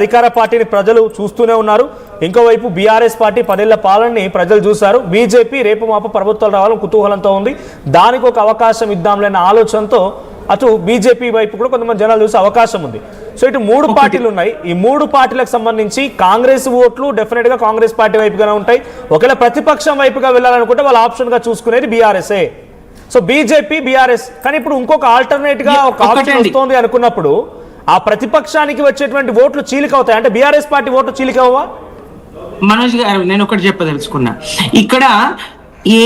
అధికార పార్టీని ప్రజలు చూస్తూనే ఉన్నారు. ఇంకోవైపు బీఆర్ఎస్ పార్టీ 10 ఏళ్ల పాలనని ప్రజలు చూశారు. బీజేపీ రేపు మాప ప్రభుత్వాలు రావాలని కుతూహలంతో ఉంది. దానికి ఒక అవకాశం ఇద్దాంలేని ఆలోచనతో అటు బీజేపీ వైపు కూడా కొంతమంది జనాలు చూసే అవకాశం ఉంది. సో ఇటు 3 పార్టీలు ఉన్నాయి. ఈ 3 పార్టీలకు సంబంధించి కాంగ్రెస్ ఓట్లు డెఫినెట్ గా కాంగ్రెస్ పార్టీ వైపుగానే ఉంటాయి. ఒకవేళ ప్రతిపక్షం వైపుగా వెళ్ళాలనుకుంటే వాళ్ళ ఆప్షన్ గా చూసుకునేది బీఆర్ఎస్ఏ. సో బీజేపీ బీఆర్ఎస్ కానీ ఇప్పుడు ఇంకొక ఆల్టర్నేట్ గా ఒక ఆప్షన్ వస్తోంది అనుకున్నప్పుడు ఆ ప్రతిపక్షానికి వచ్చేటువంటి ఓట్లు చీలిక అవుతాయి. అంటే బీఆర్ఎస్ పార్టీ ఓట్లు చీలిక అవ్వవా? మనోజ్ గారు, నేను ఒకటి చెప్పదలుచుకున్నా, ఇక్కడ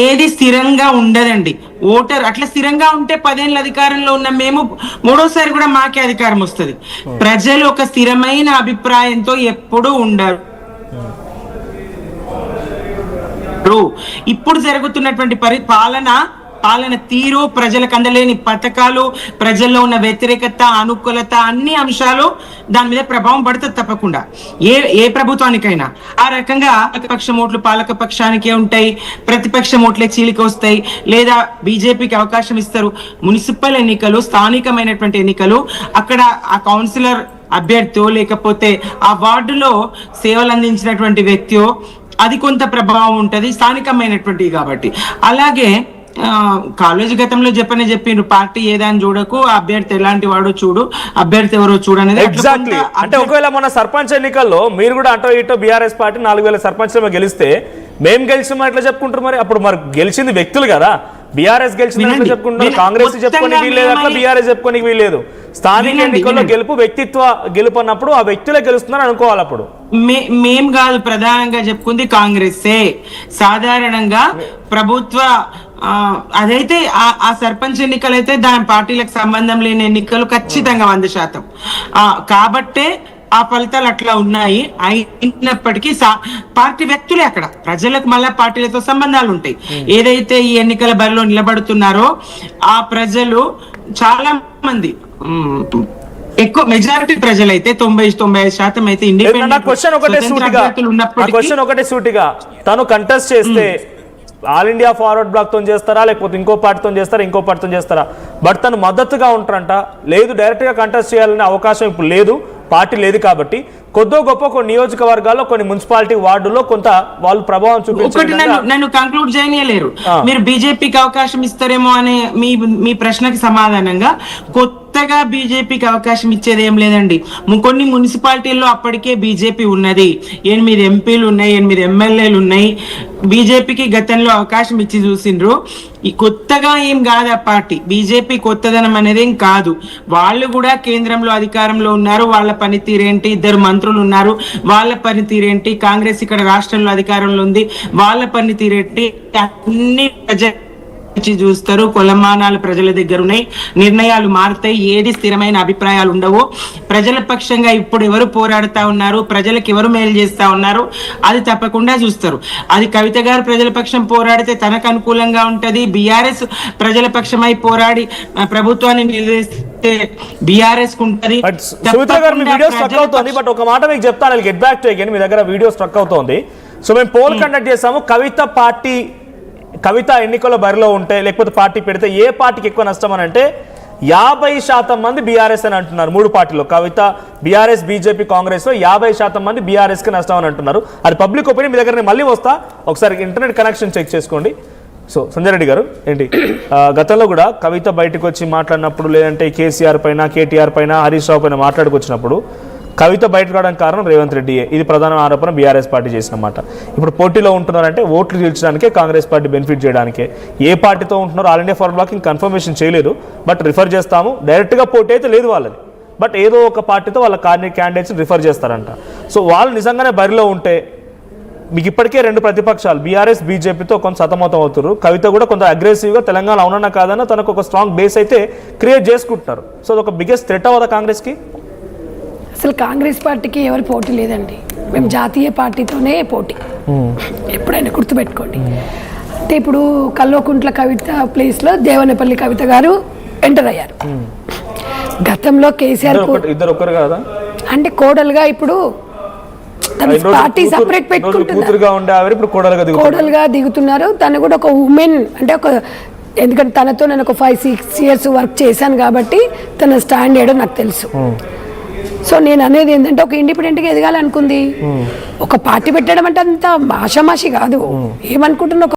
ఏది స్థిరంగా ఉండదండి. ఓటర్ అట్లా స్థిరంగా ఉంటే 10 ఏళ్ళ అధికారంలో ఉన్న మేము 3వసారి కూడా మాకే అధికారం వస్తుంది. ప్రజలు ఒక స్థిరమైన అభిప్రాయంతో ఎప్పుడూ ఉండరు. ఇప్పుడు జరుగుతున్నటువంటి పాలన తీరు, ప్రజలకు అందలేని పథకాలు, ప్రజల్లో ఉన్న వ్యతిరేకత, అనుకూలత, అన్ని అంశాలు దాని మీద ప్రభావం పడుతుంది తప్పకుండా ఏ ప్రభుత్వానికైనా. ఆ రకంగా ప్రతిపక్ష ఓట్లు పాలక పక్షానికే ఉంటాయి, ప్రతిపక్ష ఓట్లే చీలిక వస్తాయి, లేదా బీజేపీకి అవకాశం ఇస్తారు. మున్సిపల్ ఎన్నికలు, స్థానికమైనటువంటి ఎన్నికలు, అక్కడ ఆ కౌన్సిలర్ అభ్యర్థి లేకపోతే ఆ వార్డులో సేవలు అందించినటువంటి వ్యక్తి, అది కొంత ప్రభావం ఉంటది స్థానికమైనటువంటి కాబట్టి. అలాగే కాలేజీ గతంలో చెప్పిండ్రు, పార్టీ ఏదని చూడకు, అభ్యర్థి ఎలాంటి వాడు చూడు, అభ్యర్థి ఎవరో చూడనేది. ఎగ్జాక్ట్లీ. అంటే ఒకవేళ మన సర్పంచ్ ఎన్నికల్లో మీరు కూడా అటో ఇటో బీఆర్ఎస్ పార్టీ 4000 సర్పంచ్ గెలిస్తే మేము గెలిచామని ఎట్లా చెప్పుకుంటారు? మరి గెలిచింది వ్యక్తులు కదా. బీఆర్ఎస్ గెలిచింది చెప్పుకుంటున్నారు, కాంగ్రెస్ చెప్పుకోనికి వీల్లేదు, అట్లా బీఆర్ఎస్ చెప్పుకోనికి వీల్లేదు. స్థానిక ఎన్నికల్లో గెలుపు గెలుపు అన్నప్పుడు ఆ వ్యక్తులే గెలుస్తున్నారు అనుకోవాలి. అప్పుడు మేం కాదు, ప్రధానంగా చెప్పుకుంది కాంగ్రెస్సే. సాధారణంగా ప్రభుత్వ అదైతే ఆ సర్పంచ్ ఎన్నికలు అయితే దాని పార్టీలకు సంబంధం లేని ఎన్నికలు ఖచ్చితంగా 100%. కాబట్టే ఆ ఫలితాలు అట్లా ఉన్నాయి. అయినప్పటికీ పార్టీ వ్యక్తులే అక్కడ, ప్రజలకు మళ్ళా పార్టీలతో సంబంధాలు ఉంటాయి. ఏదైతే ఈ ఎన్నికల బరిలో నిలబడుతున్నారో ఆ ప్రజలు చాలా మంది, ఎక్కువ మెజారిటీ ప్రజలైతే 90-95% అయితే ఇండిపెండెంట్. క్వశ్చన్ ఒకటే సూటిగా, తను కంటెస్ట్ చేస్తే ఆల్ ఇండియా ఫార్వర్డ్ బ్లాక్ తో చేస్తారా, లేకపోతే ఇంకో పార్టీతో చేస్తారా? బట్ తను మద్దతుగా ఉంటారంట. లేదు, డైరెక్ట్ గా కంటెస్ట్ చేయాలనే అవకాశం ఇప్పుడు లేదు, పార్టీ లేదు. కాబట్టి కొద్దో గొప్ప కొన్ని నియోజకవర్గాల్లో, కొన్ని మున్సిపాలిటీ వార్డుల్లో కొంత వాళ్ళు ప్రభావం చూపించారు. నన్ను కంక్లూడ్ చేయలేరు. మీరు బీజేపీకి అవకాశం ఇస్తారేమో అనే మీ ప్రశ్నకి సమాధానంగా, కొత్తగా బీజేపీకి అవకాశం ఇచ్చేది ఏం లేదండి. కొన్ని మున్సిపాలిటీల్లో అప్పటికే బీజేపీ ఉన్నది, 8 ఎంపీలు ఉన్నాయి, 8 ఎమ్మెల్యేలు ఉన్నాయి. బీజేపీకి గతంలో అవకాశం ఇచ్చి చూసిండ్రు. ఈ కొత్తగా ఏం కాదు ఆ పార్టీ, బీజేపీ కొత్తదనం అనేది ఏం కాదు. వాళ్ళు కూడా కేంద్రంలో అధికారంలో ఉన్నారు, వాళ్ళ పనితీరేంటి, 2 మంత్రులు ఉన్నారు, వాళ్ళ పనితీరేంటి, కాంగ్రెస్ ఇక్కడ రాష్ట్రంలో అధికారంలో ఉంది, వాళ్ళ పనితీరేంటి, అన్ని చూస్తారు. కొలమానాలు ప్రజల దగ్గర ఉన్నాయి, నిర్ణయాలు మారుతాయి, ఏది స్థిరమైన అభిప్రాయాలు ఉండవు. ప్రజల పక్షంగా ఇప్పుడు ఎవరు పోరాడుతా ఉన్నారు, ప్రజలకు ఎవరు మేలు చేస్తా ఉన్నారు, అది తప్పకుండా చూస్తారు. అది కవిత గారు ప్రజల పక్షం పోరాడితే తనకు అనుకూలంగా ఉంటది, బీఆర్ఎస్ ప్రజల పక్షమై పోరాడి ప్రభుత్వాన్ని నిలదీస్తే బీఆర్ఎస్ ఉంటది. బట్ ఒక మాట మీకు చెప్తాను, గెట్ బ్యాక్ టు అగైన్. మీ దగ్గర వీడియో స్ట్రక్ అవుతోంది. సో మేము పోల్ కండక్ట్ చేసాము. కవిత ఎన్నికల్లో బరిలో ఉంటే, లేకపోతే పార్టీ పెడితే ఏ పార్టీకి ఎక్కువ నష్టం అని అంటే 50% మంది బీఆర్ఎస్ అని అంటున్నారు. 3 పార్టీలో కవిత, బీఆర్ఎస్, బీజేపీ, కాంగ్రెస్ లో 50% మంది బీఆర్ఎస్ కి నష్టం అని అంటున్నారు. అది పబ్లిక్ ఒపీనియన్. మీ దగ్గర మళ్ళీ వస్తా, ఒకసారి ఇంటర్నెట్ కనెక్షన్ చెక్ చేసుకోండి. సో సంజయ్ రెడ్డి గారు, ఏంటి గతంలో కూడా కవిత బయటకు వచ్చి మాట్లాడినప్పుడు, లేదంటే కేసీఆర్ పైన, కేటీఆర్ పైన, హరీష్ రావు పైన మాట్లాడుకొచ్చినప్పుడు కవిత బయటకు రావడానికి కారణం రేవంత్ రెడ్డియే. ఇది ప్రధాన ఆరోపణ బీఆర్ఎస్ పార్టీ చేసినమాట. ఇప్పుడు పోటీలో ఉంటున్నారంటే ఓట్లు గెలిచడానికే, కాంగ్రెస్ పార్టీ బెనిఫిట్ చేయడానికే. ఏ పార్టీతో ఉంటున్నారో All India Forward Bloc confirmation చేయలేదు, బట్ రిఫర్ చేస్తాము. డైరెక్ట్గా పోటీ అయితే లేదు వాళ్ళది, బట్ ఏదో ఒక పార్టీతో వాళ్ళ క్యాండిడేట్స్ రిఫర్ చేస్తారంట. సో వాళ్ళు నిజంగానే బరిలో ఉంటే మీకు ఇప్పటికే 2 ప్రతిపక్షాలు బీఆర్ఎస్, బీజేపీతో కొంత సతమతం అవుతారు. కవిత కూడా కొంత అగ్రెసివ్గా తెలంగాణ అవునన్నా కాదన్నా తనకు ఒక స్ట్రాంగ్ బేస్ అయితే క్రియేట్ చేసుకుంటున్నారు. సో అది ఒక బిగ్గెస్ట్ థ్రెట్ అవ్వదా కాంగ్రెస్కి? అసలు కాంగ్రెస్ పార్టీకి ఎవరు పోటీ లేదండి, మేము జాతీయ పార్టీతోనే పోటీ, ఎప్పుడైనా గుర్తుపెట్టుకోండి. అంటే ఇప్పుడు కల్వకుంట్ల కవిత ప్లేస్లో దేవనపల్లి కవిత గారు ఎంటర్ అయ్యారు. గతంలో కేసీఆర్ అంటే కోడలుగా ఇప్పుడు పార్టీ సపరేట్ పెట్టుకుంటున్నారు, కోడలుగా దిగుతున్నారు. తను కూడా ఒక ఉమెన్, అంటే ఒక, ఎందుకంటే తనతో నేను ఒక 5-6 years వర్క్ చేశాను కాబట్టి తన స్టాండ్ ఏడో నాకు తెలుసు. సో నేను అనేది ఏంటంటే ఒక ఇండిపెండెంట్గా ఎదగాలనుకుంది, ఒక పార్టీ పెట్టడం అంటే అంత ఆషామాషి కాదు. ఏమనుకుంటున్నా